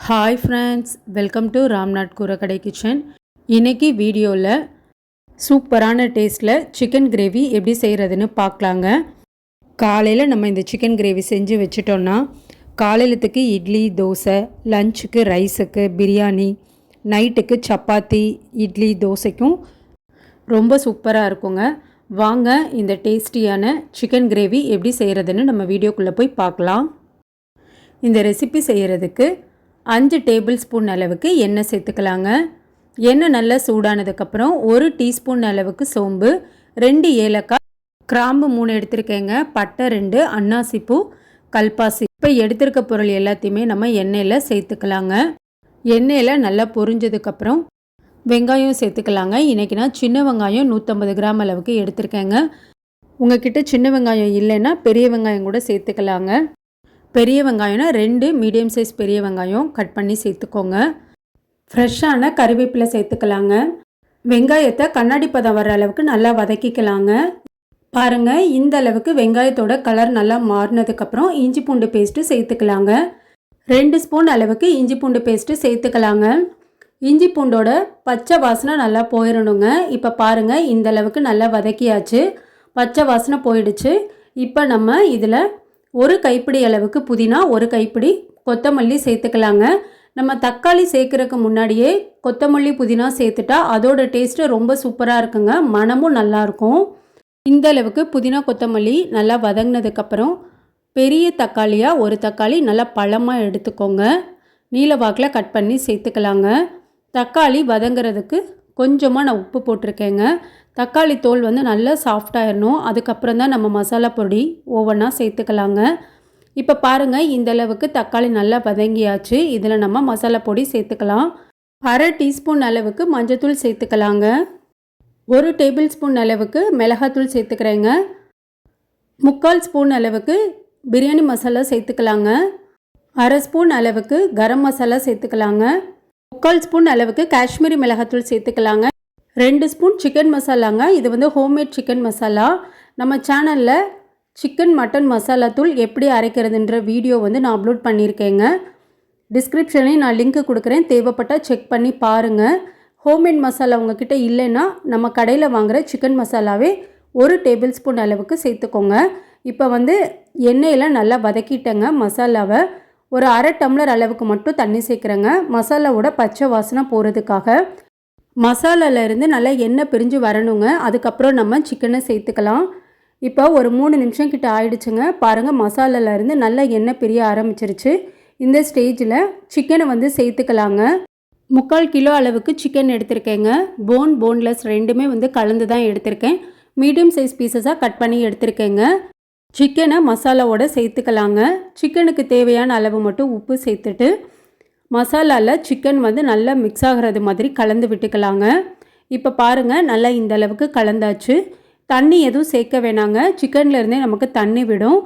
Hi friends, welcome to Ramnath கூரக்கடை kitchen. இன்றைக்கி வீடியோவில் சூப்பரான டேஸ்ட்டில் சிக்கன் கிரேவி எப்படி செய்கிறதுன்னு பார்க்கலாங்க. காலையில் நம்ம இந்த சிக்கன் கிரேவி செஞ்சு வச்சிட்டோன்னா காலையிலத்துக்கு இட்லி, தோசை, லஞ்சுக்கு ரைஸுக்கு பிரியாணி, நைட்டுக்கு சப்பாத்தி, இட்லி, தோசைக்கும் ரொம்ப சூப்பராக இருக்குங்க. வாங்க இந்த டேஸ்டியான சிக்கன் கிரேவி எப்படி செய்கிறதுன்னு நம்ம வீடியோக்குள்ளே போய் பார்க்கலாம். இந்த ரெசிபி செய்கிறதுக்கு 5 டேபிள் ஸ்பூன் அளவுக்கு எண்ணெய் சேர்த்துக்கலாங்க. எண்ணெய் நல்லா சூடானதுக்கப்புறம் 1 டீஸ்பூன் அளவுக்கு சோம்பு, 2 ஏலக்காய், கிராம்பு 3 எடுத்திருக்கேங்க, பட்டை 2, அன்னாசிப்பூ, கல்பாசி. இப்போ எடுத்திருக்க பொருள் எல்லாத்தையுமே நம்ம எண்ணெயில் சேர்த்துக்கலாங்க. எண்ணெயில் நல்லா பொரிஞ்சதுக்கப்புறம் வெங்காயம் சேர்த்துக்கலாங்க. இன்றைக்கி நான் சின்ன வெங்காயம் 150 கிராம் அளவுக்கு எடுத்திருக்கேங்க. உங்கள்கிட்ட சின்ன வெங்காயம் இல்லைன்னா பெரிய வெங்காயம் கூட சேர்த்துக்கலாங்க. பெரிய வெங்காயம்னா 2 மீடியம் சைஸ் பெரிய வெங்காயம் கட் பண்ணி சேர்த்துக்கோங்க. ஃப்ரெஷ்ஷான கறிவேப்பிலை சேர்த்துக்கலாங்க. வெங்காயத்தை கண்ணாடி பதம் வர அளவுக்கு நல்லா வதக்கிக்கலாங்க. பாருங்கள், இந்த அளவுக்கு வெங்காயத்தோட கலர் நல்லா மாறினதுக்கப்புறம் இஞ்சி பூண்டு பேஸ்ட்டு சேர்த்துக்கலாங்க. 2 ஸ்பூன் அளவுக்கு இஞ்சி பூண்டு பேஸ்ட்டு சேர்த்துக்கலாங்க. இஞ்சி பூண்டோட பச்சை வாசனை நல்லா போயிடணுங்க. இப்போ பாருங்கள், இந்த அளவுக்கு நல்லா வதக்கியாச்சு, பச்சை வாசனை போயிடுச்சு. இப்போ நம்ம இதில் 1 கைப்பிடி அளவுக்கு புதினா, 1 கைப்பிடி கொத்தமல்லி சேர்த்துக்கலாங்க. நம்ம தக்காளி சேர்க்குறதுக்கு முன்னாடியே கொத்தமல்லி புதினா சேர்த்துட்டா அதோட டேஸ்ட்டு ரொம்ப சூப்பராக இருக்குங்க, மணமும் நல்லாயிருக்கும். இந்த அளவுக்கு புதினா கொத்தமல்லி நல்லா வதங்கினதுக்கப்புறம் பெரிய தக்காளியாக 1 தக்காளி நல்லா பழமாக எடுத்துக்கோங்க, நீல வாக்கில் கட் பண்ணி சேர்த்துக்கலாங்க. தக்காளி வதங்கிறதுக்கு கொஞ்சமாக நான் உப்பு போட்டிருக்கேங்க. தக்காளி தோல் நல்லா சாஃப்டாகிடணும். அதுக்கப்புறம் தான் நம்ம மசாலா பொடி ஒவ்வொன்றா சேர்த்துக்கலாங்க. இப்போ பாருங்கள், இந்த அளவுக்கு தக்காளி நல்லா வதங்கியாச்சு. இதில் நம்ம மசாலா பொடி சேர்த்துக்கலாம். 1/2 டீஸ்பூன் அளவுக்கு மஞ்சத்தூள் சேர்த்துக்கலாங்க. 1 டேபிள் ஸ்பூன் அளவுக்கு மிளகாத்தூள் சேர்த்துக்கிறேங்க. 3/4 ஸ்பூன் அளவுக்கு பிரியாணி மசாலா சேர்த்துக்கலாங்க. 1/2 ஸ்பூன் அளவுக்கு கரம் மசாலா சேர்த்துக்கலாங்க. 3/4 ஸ்பூன் அளவுக்கு காஷ்மீரி மிளகாத்தூள் சேர்த்துக்கலாங்க. 2 ஸ்பூன் சிக்கன் மசாலாங்க. இது ஹோம்மேட் சிக்கன் மசாலா. நம்ம சேனலில் சிக்கன் மட்டன் மசாலா தூள் எப்படி அரைக்கிறதுன்ற வீடியோ நான் அப்லோட் பண்ணியிருக்கேங்க. டிஸ்கிரிப்ஷன்லேயும் நான் லிங்க் கொடுக்குறேன், தேவைப்பட்டால் செக் பண்ணி பாருங்கள். ஹோம்மேட் மசாலா உங்ககிட்ட இல்லைன்னா நம்ம கடையில் வாங்குகிற சிக்கன் மசாலாவே 1 டேபிள் ஸ்பூன் அளவுக்கு சேர்த்துக்கோங்க. இப்போ எண்ணெயில் நல்லா வதக்கிட்டேங்க மசாலாவை. ஒரு 1/2 டம்ளர் அளவுக்கு மட்டும் தண்ணி சேர்க்குறேங்க, மசாலாவோட பச்சை வாசனை போகிறதுக்காக. மசாலாலேருந்து நல்லா எண்ணெய் பிரிஞ்சு வரணுங்க. அதுக்கப்புறம் நம்ம சிக்கனை சேர்த்துக்கலாம். இப்போ ஒரு 3 நிமிஷம் கிட்ட ஆயிடுச்சுங்க. பாருங்கள், மசாலாலேருந்து நல்லா எண்ணெய் பிரிய ஆரம்பிச்சிருச்சு. இந்த ஸ்டேஜில் சிக்கனை சேர்த்துக்கலாங்க. 3/4 கிலோ அளவுக்கு சிக்கன் எடுத்திருக்கேங்க. போன்லெஸ் ரெண்டுமே கலந்து தான் எடுத்திருக்கேன். மீடியம் சைஸ் பீசஸாக கட் பண்ணி எடுத்திருக்கேங்க. சிக்கனை மசாலாவோட சேர்த்துக்கலாங்க. சிக்கனுக்கு தேவையான அளவு மட்டும் உப்பு சேர்த்துட்டு மசாலாவில் சிக்கன் நல்லா மிக்ஸ் ஆகிறது மாதிரி கலந்து விட்டுக்கலாங்க. இப்போ பாருங்கள், நல்லா இந்த அளவுக்கு கலந்தாச்சு. தண்ணி எதுவும் சேர்க்க வேணாங்க, சிக்கன்லேருந்தே நமக்கு தண்ணி விடும்.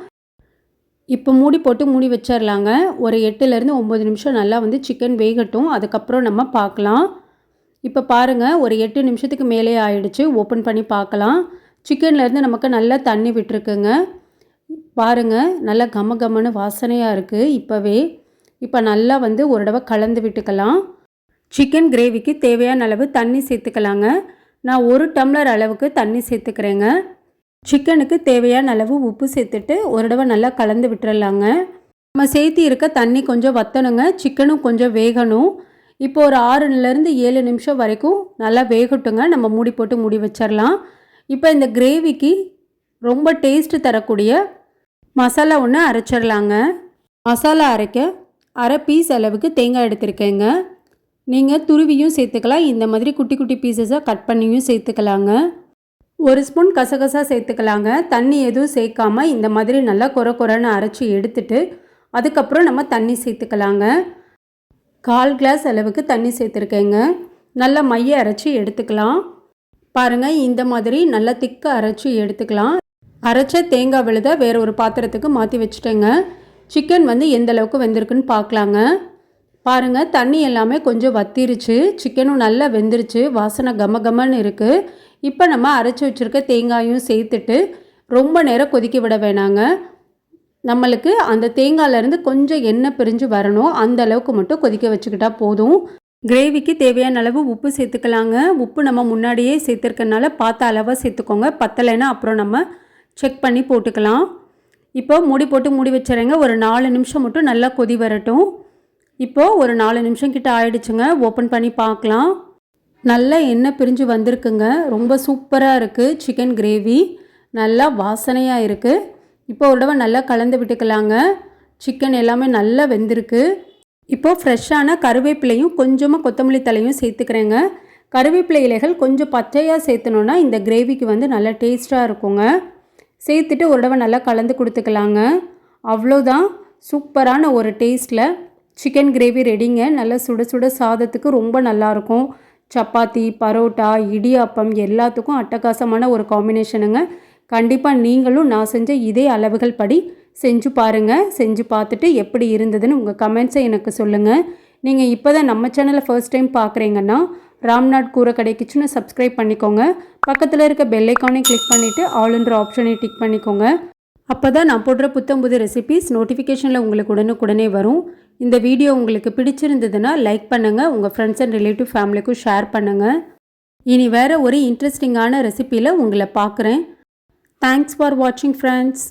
இப்போ மூடி போட்டு மூடி வச்சிடலாங்க. ஒரு 8லேருந்து 9 நிமிஷம் நல்லா சிக்கன் வேகட்டும், அதுக்கப்புறம் நம்ம பார்க்கலாம். இப்போ பாருங்கள், ஒரு 8 நிமிஷத்துக்கு மேலே ஆயிடுச்சு. ஓப்பன் பண்ணி பார்க்கலாம். சிக்கன்லேருந்து நமக்கு நல்லா தண்ணி விட்டுருக்குங்க. பாருங்கள், நல்லா கமகமன்னு வாசனையாக இருக்குது இப்போவே. இப்போ நல்லா ஒரு தடவை கலந்து விட்டுக்கலாம். சிக்கன் கிரேவிக்கு தேவையான அளவு தண்ணி சேர்த்துக்கலாங்க. நான் 1 டம்ளர் அளவுக்கு தண்ணி சேர்த்துக்கிறேங்க. சிக்கனுக்கு தேவையான அளவு உப்பு சேர்த்துட்டு ஒரு தடவை நல்லா கலந்து விட்டுறலாங்க. நம்ம சேர்த்து இருக்க தண்ணி கொஞ்சம் வற்றணுங்க, சிக்கனும் கொஞ்சம் வேகணும். இப்போ ஒரு 6லேருந்து 7 நிமிஷம் வரைக்கும் நல்லா வேகட்டுங்க. நம்ம மூடி போட்டு மூடி வச்சிடலாம். இப்போ இந்த கிரேவிக்கு ரொம்ப டேஸ்ட்டு தரக்கூடிய மசாலா ஒன்று அரைச்சிடலாங்க. மசாலா அரைக்க 1/2 பீஸ் அளவுக்கு தேங்காய் எடுத்திருக்கேங்க. நீங்கள் துருவியும் சேர்த்துக்கலாம், இந்த மாதிரி குட்டி குட்டி பீசஸாக கட் பண்ணியும் சேர்த்துக்கலாங்க. 1 ஸ்பூன் கசகசா சேர்த்துக்கலாங்க. தண்ணி எதுவும் சேர்க்காம இந்த மாதிரி நல்லா கொரன்னு அரைச்சி எடுத்துட்டு அதுக்கப்புறம் நம்ம தண்ணி சேர்த்துக்கலாங்க. 1/4 கிளாஸ் அளவுக்கு தண்ணி சேர்த்துருக்கேங்க. நல்லா மைய அரைச்சி எடுத்துக்கலாம். பாருங்கள், இந்த மாதிரி நல்லா திக்காக அரைச்சி எடுத்துக்கலாம். அரைச்ச தேங்காய் விழுத வேறு ஒரு பாத்திரத்துக்கு மாற்றி வச்சுட்டேங்க. சிக்கன் எந்த அளவுக்கு வெந்திருக்குன்னு பார்க்கலாங்க. பாருங்கள், தண்ணி எல்லாமே கொஞ்சம் வத்திருச்சு, சிக்கனும் நல்லா வெந்துருச்சு, வாசனை கமகமன்னு இருக்குது. இப்போ நம்ம அரைச்சி வச்சுருக்க தேங்காயும் சேர்த்துட்டு ரொம்ப நேரம் கொதிக்க விட வேணாங்க. நம்மளுக்கு அந்த தேங்காயிலேருந்து கொஞ்சம் எண்ணெய் பிரிஞ்சு வரணும், அந்த அளவுக்கு மட்டும் கொதிக்க வச்சுக்கிட்டா போதும். கிரேவிக்கு தேவையான அளவு உப்பு சேர்த்துக்கலாங்க. உப்பு நம்ம முன்னாடியே சேர்த்துருக்கனால பார்த்த அளவாக சேர்த்துக்கோங்க. பத்தலைன்னா அப்புறம் நம்ம செக் பண்ணி போட்டுக்கலாம். இப்போ மூடி போட்டு மூடி வச்சுறேங்க. ஒரு 4 நிமிஷம் மட்டும் நல்லா கொதி வரட்டும். இப்போது ஒரு 4 நிமிஷம் கிட்ட ஆயிடுச்சுங்க. ஓப்பன் பண்ணி பார்க்கலாம். நல்லா எண்ணெய் பிரிஞ்சு வந்திருக்குங்க. ரொம்ப சூப்பராக இருக்குது. சிக்கன் கிரேவி நல்லா வாசனையாக இருக்குது. இப்போ ஒரு தடவை நல்லா கலந்து விட்டுக்கலாங்க. சிக்கன் எல்லாமே நல்லா வெந்திருக்கு. இப்போது ஃப்ரெஷ்ஷான கருவேப்பிலையும் கொஞ்சமாக கொத்தமல்லி தலையும் சேர்த்துக்கிறேங்க. கருவேப்பிலை இலைகள் கொஞ்சம் பச்சையாக சேர்த்துனோன்னா இந்த கிரேவிக்கு வந்து நல்லா டேஸ்ட்டாக இருக்குங்க. சேர்த்துட்டு ஒரு தடவை நல்லா கலந்து கொடுத்துக்கலாங்க. அவ்வளோதான், சூப்பரான ஒரு டேஸ்ட்டில் சிக்கன் கிரேவி ரெடிங்க. நல்லா சுட சுட சாதத்துக்கு ரொம்ப நல்லாயிருக்கும். சப்பாத்தி, பரோட்டா, இடியாப்பம் எல்லாத்துக்கும் அட்டகாசமான ஒரு காம்பினேஷனுங்க. கண்டிப்பாக நீங்களும் நான் செஞ்ச இதே அளவுகள் படி செஞ்சு பாருங்கள். செஞ்சு பார்த்துட்டு எப்படி இருந்ததுன்னு உங்கள் கமெண்ட்ஸை எனக்கு சொல்லுங்கள். நீங்கள் இப்போ தான் நம்ம சேனலை ஃபர்ஸ்ட் டைம் பார்க்குறீங்கன்னா ராம்நாட் கூரக்கடை கிச்சனை சப்ஸ்கிரைப் பண்ணிக்கோங்க. பக்கத்தில் இருக்க பெல் ஐக்கானை கிளிக் பண்ணிவிட்டு ஆல்ன்ற ஆப்ஷனை டிக் பண்ணிக்கோங்க. அப்போ தான் நான் போடுற புத்தம்புது ரெசிபீஸ் நோட்டிஃபிகேஷனில் உங்களுக்கு உடனுக்குடனே வரும். இந்த வீடியோ உங்களுக்கு பிடிச்சிருந்ததுன்னா லைக் பண்ணுங்கள். உங்கள் ஃப்ரெண்ட்ஸ் அண்ட் ரிலேட்டிவ் ஃபேமிலிக்கும் ஷேர் பண்ணுங்கள். இனி வேறு ஒரு இன்ட்ரெஸ்டிங்கான ரெசிபியில் உங்களை பார்க்குறேன். தேங்க்ஸ் ஃபார் வாட்சிங் ஃப்ரெண்ட்ஸ்.